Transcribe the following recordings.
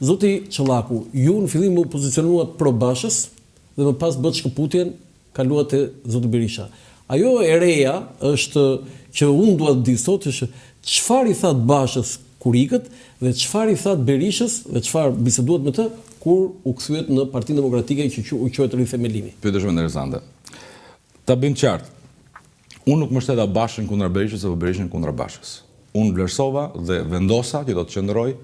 Zoti Çollaku, ju në fillim u pozicionuat pro Bashës dhe më pas bët shkëputjen kaluat te zoti Berisha. Ajo e reja është që unë dua të di sot është çfarë i that Bashës kur ikët dhe çfarë i that Berishës dhe çfarë biseduat me të kur u kthyet në Partinë Demokratike që u quhet rithemelimi. Pyetje shumë interesante. Ta bëjmë qartë. Unë nuk mbështeta Bashën kundra Berishës apo Berishën kundra Bashës. Unë vlerësova dhe vendosa që do të qëndroj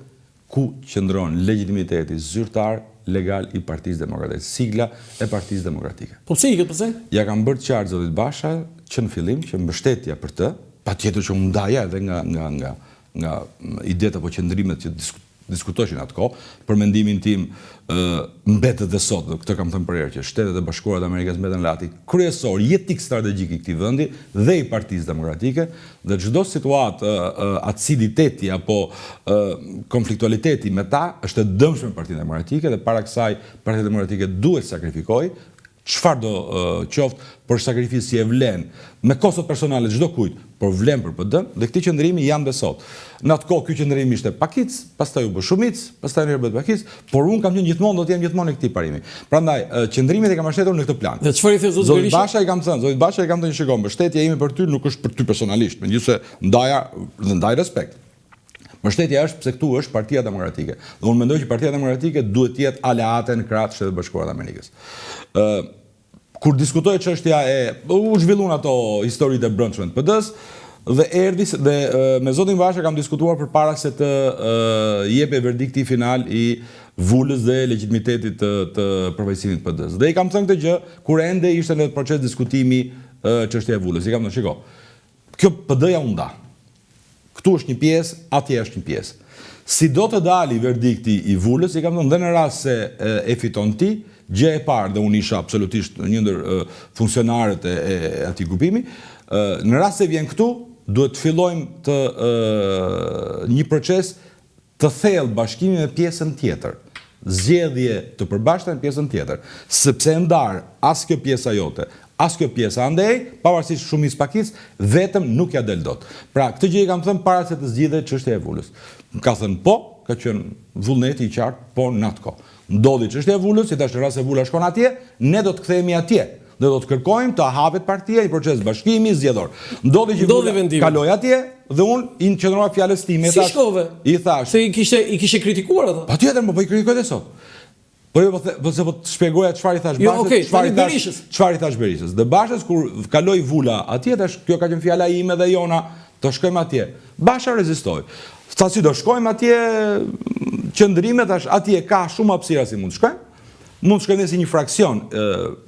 ku qëndron legitimiteti zyrtar legal i Partisë Demokratike, sigla e Partisë Demokratike. Po pse ikët pse? Ja kam bërë qartë zotit Basha që në fillim që mbështetja për të, patjetër që unë ndaja edhe nga idetë apo qëndrimet që diskutoheshin atë kohë, për mendimin tim mbetet dhe sot, këtë kam thënë për herë që Shtetet e Bashkuara të Amerikës mbeten lati kryesor jetik strategjik i këtij vendi dhe i Partisë Demokratike, dhe çdo situatë aciditeti apo konfliktualiteti me ta është e dëmshme në Partinë Demokratike dhe para kësaj Partia Demokratike duhet sakrifikojë çfarë do qoftë, për sakrifisë si e vlen me kostot personale çdo kujt, por vlen për PD dhe këti qëndrimi janë dhe sot. Në atë kohë ky qëndrim ishte pakic, pastaj u bë shumic, pastaj në bëhet pakic, por unë kam qenë gjithmonë do të jem gjithmonë në këtij parimi. Prandaj qëndrimet e kam mbështetur në këtë plan. Dhe çfarë i the zoti Berisha? Zoti Basha i kam thënë, zoti Basha i kam thënë shikoj, mbështetja ime për ty nuk është për ty personalisht, megjithëse ndaj respekt. Mbështetja është pse këtu është Partia Demokratike. Dhe unë mendoj që Partia Demokratike duhet të jetë aleate në krah të Shtetit Bashkuar të Amerikës. Kur diskutoj çështja u zhvilluan ato historitë e brendshme të PD-s dhe erdhi dhe me zotin Basha kam diskutuar përpara se të jepë verdikti final i vulës dhe legitimitetit të përfaqësimit të PD-s. Dhe i kam thënë këtë gjë kur ende ishte në proces diskutimi çështja e vulës. I kam thënë shiko, kjo PD-ja u nda. Këtu është një pjesë, atje është një pjesë. Si do të dali verdikti i vulës, i kam thënë dhe në rast se e fiton ti, gjë e parë, dhe unë isha absolutisht një ndër funksionarët e atij grupimi, në rast se vjen këtu, duhet të fillojmë një proces të thellë bashkimi me pjesën tjetër. Zgjedhje të përbashkëta në pjesën tjetër. Sepse ndar as kjo pjesa jote, as kjo pjesa andej, pavarësisht shumicës pakic, vetëm nuk ja del dot. Pra, këtë gjë i kam thënë para se të zgjidhet çështja e vulës. Ka thënë po, ka qenë vullneti i qartë, po në atë kohë. Ndodhi çështja e vulës, si tash në rast se vula shkon atje, ne do të kthehemi atje. Dhe do të kërkojmë të hapet partia, një proces bashkimi zgjedhor. Ndodhi që vula kaloi atje dhe unë i qëndrova fjalës time. Si shkove? I thash. Se i kishe kritikuar atë? Patjetër, po i kritikoj edhe sot. Po se po të shpjegoja çfarë i thash Bashës, çfarë i thash Berishës. Dhe Bashës kur kaloi vula atje, tash kjo ka qenë fjala ime dhe jona, do shkojmë atje. Basha rezistoi. Tha si do shkojmë atje, qëndrimet tash atje ka shumë hapësira si mund të shkojmë. Mund të shkojmë si një fraksion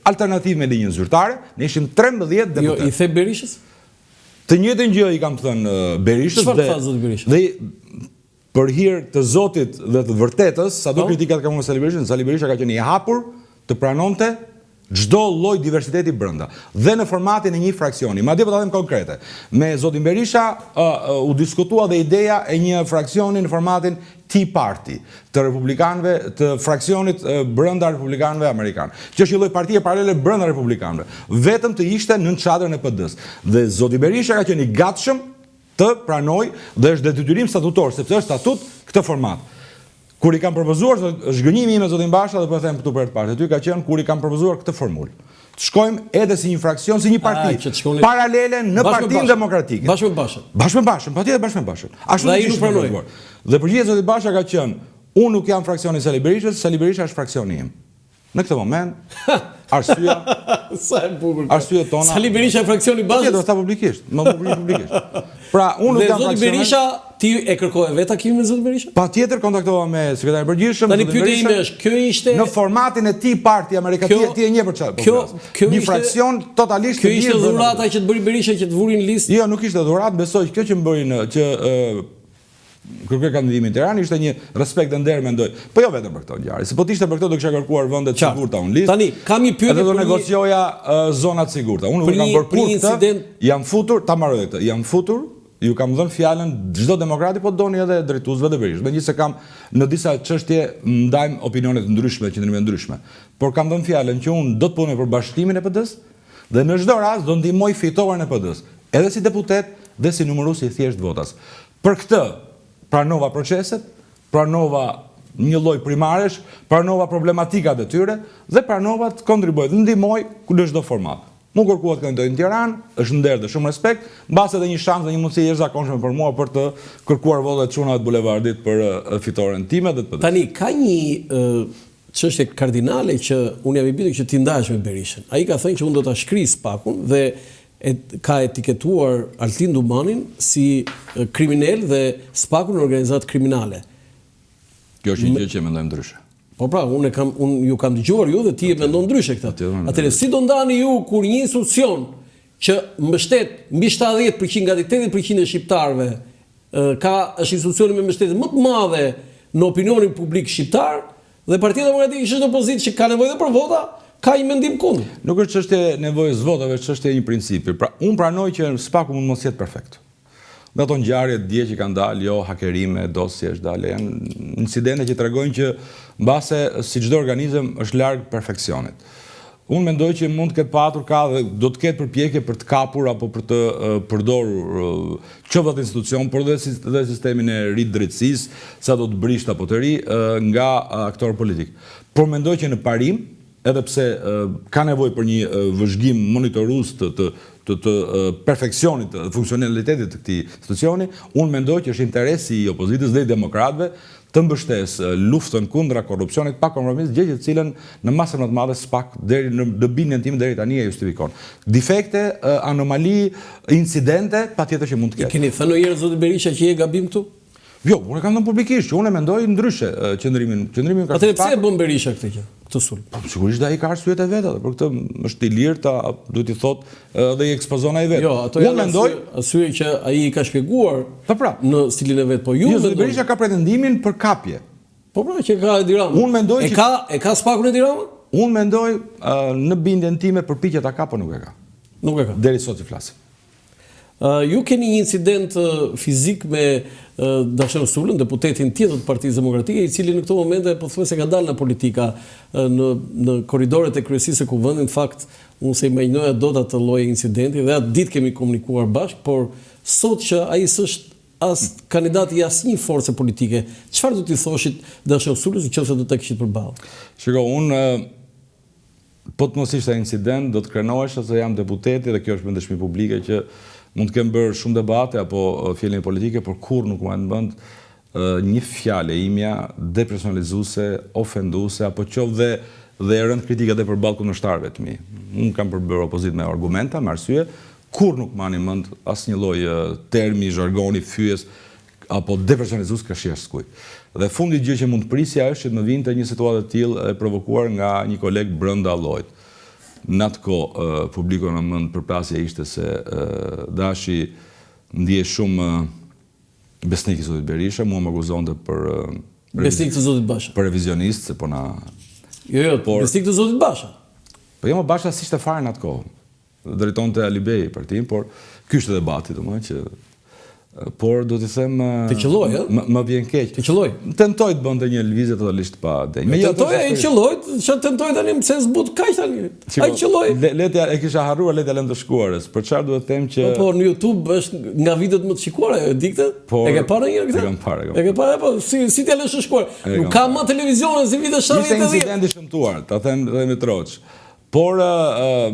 alternativ me linjën zyrtare, ne ishim 13 deputet. Jo, i the Berishës? Të njëjtën gjë i kam thënë Berishës. Çfarë tha zoti Berisha? Dhe për hir të Zotit dhe të vërtetës, sado kritikat ka mos Sali Berisha, Sali Berisha ka qenë i hapur të pranonte çdo lloj diversiteti brenda dhe në formatin e një fraksioni. Madje po ta them konkrete. Me zotin Berisha u diskutua dhe ideja e një fraksioni në formatin Tea Party të republikanëve, të fraksionit brenda republikanëve amerikanë. Që është një lloj partie paralele brenda republikanëve, vetëm të ishte në çadrën e PD-s. Dhe zoti Berisha ka qenë i gatshëm të pranoj dhe është detyrim statutor, sepse është statut këtë format. Kur i kam propozuar, zhgënjimi me zotin Basha, dhe po e them këtu për të parë, ty ka qenë kur i kam propozuar këtë formulë. Të shkojmë edhe si një fraksion, si një parti, paralele në Partinë Demokratike. Bashkë me Bashën. Bashkë me Bashën, patjetër bashkë me Bashën. Ashtu dhe ai nuk pranoi. Dhe përgjigjet zotit Basha ka qenë, unë nuk jam fraksioni i Sali Berishës, Sali Berisha është fraksioni im. Në këtë moment, arsyeja sa e bukur. Arsyeja tona. Sali Berisha është fraksioni i Bashës. Do ta publikisht, më publikisht. Pra, unë nuk jam fraksioni. Zoti Berisha, ti e kërkove vetë takimin me zotin Berisha? Patjetër kontaktova me sekretarin përgjithshëm. Tani pyetja ime është, kjo ishte në formatin e Tea Party amerikane, ti e njeh për çfarë? Një fraksion totalisht i lirë. Kjo ishte dhurata që të bëri Berisha që të vurin listë? Jo, nuk ishte dhuratë, besoj që kjo që më bërin që kërkoj kandidimin në Tiranë ishte një respekt dhe nder mendoj. Po jo vetëm për këto ngjarje. Se po ishte për këto do kisha kërkuar vende të sigurta unë listë. Tani kam një pyetje për do negocioja zonat të sigurta. Unë kam bërë kur këtë. Jam futur, ta mbaroj këtë. Jam futur, ju kam dhënë fjalën çdo demokrati po doni edhe drejtuesve të Berishës. Megjithëse kam në disa çështje ndajm opinione të ndryshme, qendrime ndryshme. Por kam dhënë fjalën që unë do të punoj për bashkimin e PD-s dhe në çdo rast do ndihmoj fitoren e PD-s, edhe si deputet dhe si numërues i thjesht votas. Për këtë pranova proceset, pranova një lloj primaresh, pranova problematikat e tyre dhe pranova të kontribuoj, të ndihmoj në çdo format. Mu kërkuat këndoj në Tiranë, është nder dhe shumë respekt, mbas edhe një shans dhe një mundësi jashtëzakonshme për mua për të kërkuar vollet çuna të bulevardit për fitoren time dhe të Tani ka një çështje kardinale që unë jam i bindur që ti ndahesh me Berishën. Ai ka thënë që unë do ta shkrij Spakun dhe ka etiketuar Altin Dumanin si kriminal dhe Spakun organizatë kriminale. Kjo është një gjë që mendoj ndryshe. Po pra, unë ju kam dëgjuar ju dhe ti e mendon ndryshe këtë. Atëherë si do ndani ju kur një institucion që mbështet mbi 70% nga 80% e shqiptarëve është institucioni me mbështetje më të madhe në opinionin publik shqiptar dhe Partia Demokratike që është në opozitë që ka nevojë dhe për vota, ka një mendim kundër. Nuk është çështje nevojës votave, është çështje një principi. Pra, unë pranoj që Spaku mund mos jetë perfekt. Dhe ato ngjarje dje që kanë dalë, jo hakerime, dosje është dalë, janë incidente që tregojnë që mbase si çdo organizëm është larg perfeksionit. Unë mendoj që mund të ketë patur dhe do të ketë përpjekje për të kapur apo për të përdorur çdo institucion, por dhe sistemin e ri të drejtësisë, sa do të brisht apo të ri nga aktor politik. Por mendoj që në parim, edhe pse ka nevojë për një vëzhgim monitorues të perfeksionit, të funksionalitetit të këtij institucioni, unë mendoj që është interesi i opozitës dhe i demokratëve të mbështesë luftën kundra korrupsionit pa kompromis, gjë që cilën në masën më të madhe SPAK deri në dëbimin tim deri tani e justifikon. Defekte, anomali, incidente, patjetër që mund të ketë. Keni thënë ndonjëherë zoti Berisha që je gabim këtu? Jo, unë kam thënë publikisht, që unë e mendoj ndryshe qëndrimin ka. Atëherë pse e bën Berisha këtë sulm? Sigurisht ai ka arsyet e veta, për këtë është i lirë duhet i thotë dhe i ekspozon ai vetë. Jo, ato janë arsye që ai i ka shpjeguar në stilin e vet, po ju mendoj. Berisha ka pretendimin për kapje. Po pra që ka Edi Rama. Unë mendoj që e ka Spakun Edi Rama? Unë mendoj në bindjen time përpiqet ta ka, po nuk e ka. Nuk e ka. Deri sot i flasim. Ju keni një incident fizik me Dashen Sulën, deputetin tjetër të Partisë Demokratike, i cili në këto momente pothuajse ka dalë në politika në korridoret e kryesisë së kuvendit. Në fakt, unë se imagjinoja dot atë lloj incidenti dhe atë ditë kemi komunikuar bashkë, por sot që ai s'është as kandidat i asnjë force politike, çfarë do t'i thoshit Dashen Sulës nëse do ta kishit përballë? Shiko, unë po të mos ishte incident, do të krenohesha se jam deputeti dhe kjo është me dëshmi publike që mund të kem bërë shumë debate apo fjalë politike, por kur nuk më mend një fjalë imja depersonalizuese, ofenduese apo qoftë dhe e rënd kritike edhe përballë kundërshtarëve të mi. Unë kam përbërë opozitë me argumenta, me arsye, kur nuk mani mend asnjë lloj termi, zhargoni, fyes apo depersonalizues këshier skuj. Dhe fundi gjë që mund të prisja është që të më vinte një situatë të tillë e provokuar nga një koleg brenda llojit. Në atë kohë, publiku në mend përplasja ishte se Dashi ndihej shumë besnik i zotit Berisha, mua më akuzonte për besnik të zotit Basha. Për revizionist, se po na. Jo, besnik të zotit Basha. Po jo, Basha s'ishte fare në atë kohë. Drejtonte Alibej partin, por ky është debati, domethënë që por do t'i them të qelloj, më vjen keq. Të qelloj. Tentoj të bënte një lëvizje totalisht pa denjë. Tentoj ai qelloj, çfarë tentoj tani pse zbut kaq tani? Ai qelloj. Letja e kisha harruar letja lëndë shkuarës. Për çfarë duhet të them që po në YouTube është nga videot më të shikuara, e di këtë? E ke parë ndonjëherë këtë? E kam parë. E ke parë po si t'ia lësh shkuar? Nuk ka më televizion si vitet 70-80. Ishte incident i shëmtuar, ta them me troç. Por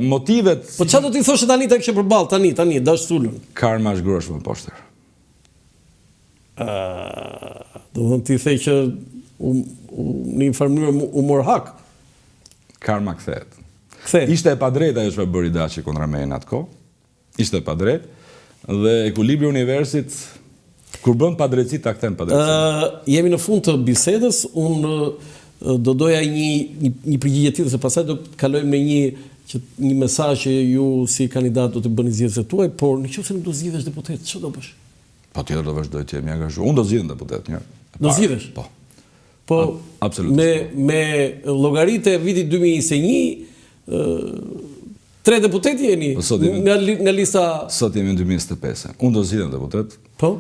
motivet. Po çfarë do t'i thoshë tani tek që përball tani Dash Sulën? Karma është grosh më poshtë. Do të ti thej që në një farë mënyrë u mor hak. Karma kthehet. Ishte e padrejtë ajo çfarë bëri Dashi kundra meje në atë kohë. Ishte e padrejtë dhe ekuilibri i universit kur bën padrejtësi ta kthen padrejtësi. Jemi në fund të bisedës, unë do doja një përgjigje tjetër, se pastaj do të kalojmë në një mesazh që ju si kandidat do të bëni zgjedhjet tuaj, por nëse nuk do zgjidhesh deputet, ç'do do bësh? Patjetër do vazhdoj të jemi angazhuar. Unë do zgjidhem deputet një. Do zgjidhesh? Po. Po, absolutisht. Me llogaritë e vitit 2021, 3 deputet jeni nga lista. Sot jemi në 2025. Unë do zgjidhem deputet. Po.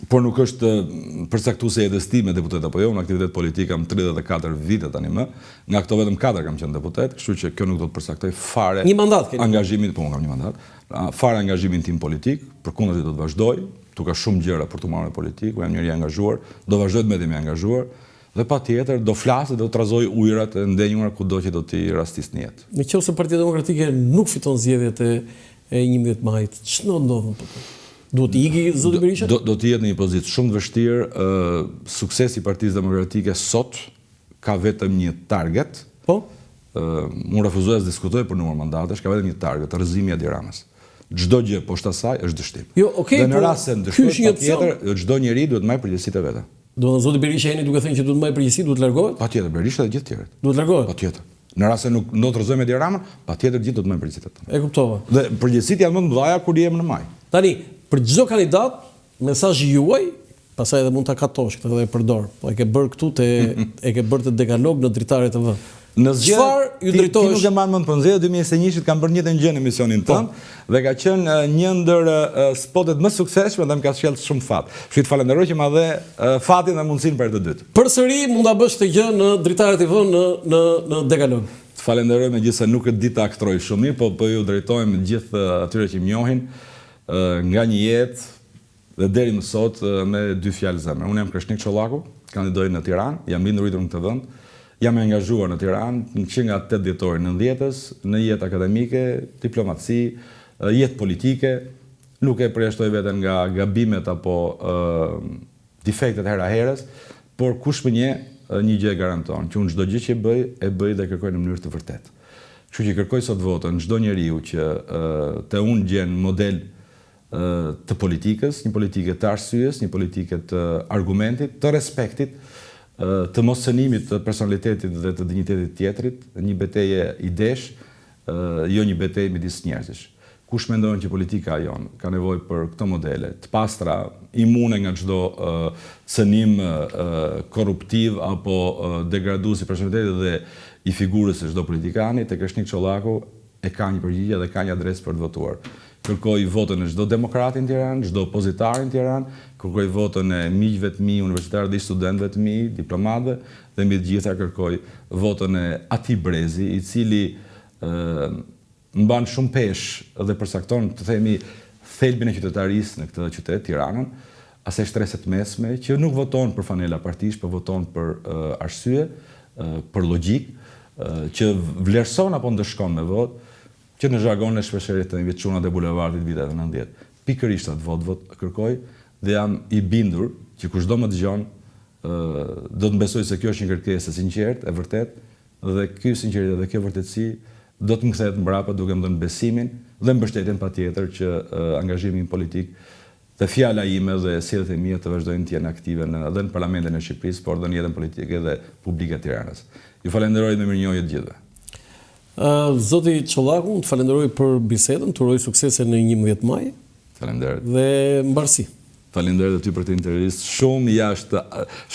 Por nuk është përcaktuese e destime deputet apo jo, në aktivitet politik kam 34 vite tani më. Nga këto vetëm 4 kam qenë deputet, kështu që kjo nuk do të përcaktoj fare. Një mandat keni. Angazhimin, po unë kam një mandat. Fare angazhimin tim politik, përkundër do të vazhdoj këtu ka shumë gjëra për të marrë politikë, jam njëri i angazhuar, do vazhdoj të më angazhuar dhe patjetër do flasë dhe do trazoj ujërat e ndenjura kudo që do t'i rastis në jetë. Nëse Partia Demokratike nuk fiton zgjedhjet e 11 majit, ç'do ndodhën për të? Duhet të iki zoti Berisha? Do të jetë në një pozitë shumë të vështirë. Suksesi i Partisë Demokratike sot ka vetëm një target. Po? Unë refuzoja të diskutoj për numër mandatesh, ka vetëm një target, rrëzimi i Edi Ramës. Çdo gjë poshtë asaj është dështim. Jo, okay, dhe në rast se ndëshkohet patjetër, çdo njeri duhet marrë përgjegjësitë e veta. Do të zoti Berisha jeni duke thënë që duhet marrë përgjegjësi, duhet largohet? Patjetër, Berisha dhe gjithë tjerët. Duhet largohet? Patjetër. Në rast se nuk do të rrëzojmë Edi Ramën, patjetër gjithë do të marrë përgjegjësitë. E kuptova. Dhe përgjegjësitë janë më të mëdha kur jemi në maj. Tani, për çdo kandidat, mesazhi juaj, pastaj edhe mund ta katosh këtë dhe e përdor. Po e ke bërë këtu e ke bërë të dekalog në dritare TV. Në çfarë ju drejtohesh? Ti nuk e mban mend, po në zgjedhjet 2021 kam bërë njëjtën gjë në emisionin tënd dhe ka qenë një ndër spotet më suksesshme dhe më ka sjellë shumë fat. Kështu të falenderoj që ma dhe fatin dhe mundësinë për të dytë. Përsëri mund ta bësh këtë gjë në Dritare TV në dekalog. Të falenderoj megjithëse nuk e di ta aktroj shumë mirë, po ju drejtojmë gjithë atyre që më njohin nga një jetë dhe deri më sot me dy fjalë zemre. Unë jam Krishnik Çollaku, kandidoj në Tiranë, jam lindur rritur në këtë vend. Jam angazhuar në Tiranë që nga 8 dhjetori 90-s, në jetë akademike, diplomaci, jetë politike, nuk e përjashtoj veten nga gabimet apo defektet hera herës, por kush më një gjë garanton, që unë çdo gjë që e bëj dhe kërkoj në mënyrë të vërtetë. Kështu që kërkoj sot votën çdo njeriu që te unë gjen model të politikës, një politike të arsyes, një politike të argumentit, të respektit, të moscënimit të personalitetit dhe të dinjitetit tjetrit, një betejë idesh, jo një betejë midis njerëzish. Kush mendon që politika jon ka nevojë për këto modele, të pastra, imune nga çdo cënim korruptiv apo degradues i personalitetit dhe i figurës së çdo politikani, tek Krishnik Çollaku e ka një përgjigje dhe ka një adresë për të votuar. Kërkoj votën e çdo demokrati në Tiranë, çdo opozitar në Tiranë, kërkoj votën e miqve të mi, universitarë dhe studentëve të mi, diplomatëve, dhe mbi të gjitha kërkoj votën e atij brezi, i cili mban shumë peshë dhe përsakton, të themi, thelbin e qytetarisë në këtë qytet, Tiranën, asaj shtreset mesme, që nuk voton për fanela partish, por voton për arsye, për logjik, që vlerëson apo ndëshkon me votë, që në zhargon e shpeshherë të çunat e bulevardit viteve 90. Pikërisht atë vot kërkoj dhe jam i bindur që kushdo më dëgjon do të besoj se kjo është një kërkesë e sinqertë, e vërtetë, dhe ky sinqeritet dhe kjo vërtetësi do të më kthehet mbrapa duke më dhënë besimin dhe mbështetjen patjetër që angazhimi politik dhe fjala ime dhe sjelljet e mia të vazhdojnë të jenë aktive edhe në Parlamentin e Shqipërisë, por edhe në jetën politike dhe publike të Tiranës. Ju falenderoj me mirënjohje të gjithëve. Zoti Çollaku, të falenderoj për bisedën, të uroj suksese në 11 maj. Faleminderit. Dhe mbarësi. Faleminderit edhe ty për të intervistë,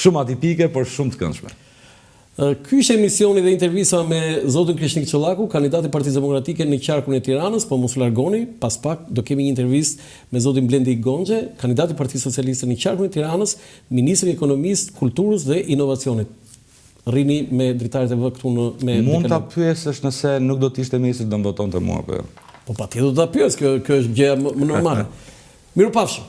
shumë atipike, por shumë të këndshme. Ky ishte emisioni dhe intervista me zotin Krishnik Çollaku, kandidati i Partisë Demokratike në qarkun e Tiranës, po mos u largoni, pas pak do kemi një intervistë me zotin Blendi Gonxhe, kandidati i Partisë Socialiste në qarkun e Tiranës, ministri i Ekonomisë, Kulturës dhe Inovacionit. Rrini me Dritare TV këtu me mund ta pyesësh nëse nuk do të ishte ministri do të votonte mua apo jo. Po patjetër do ta pyes, kjo është gjë më normale. Mirupafshim.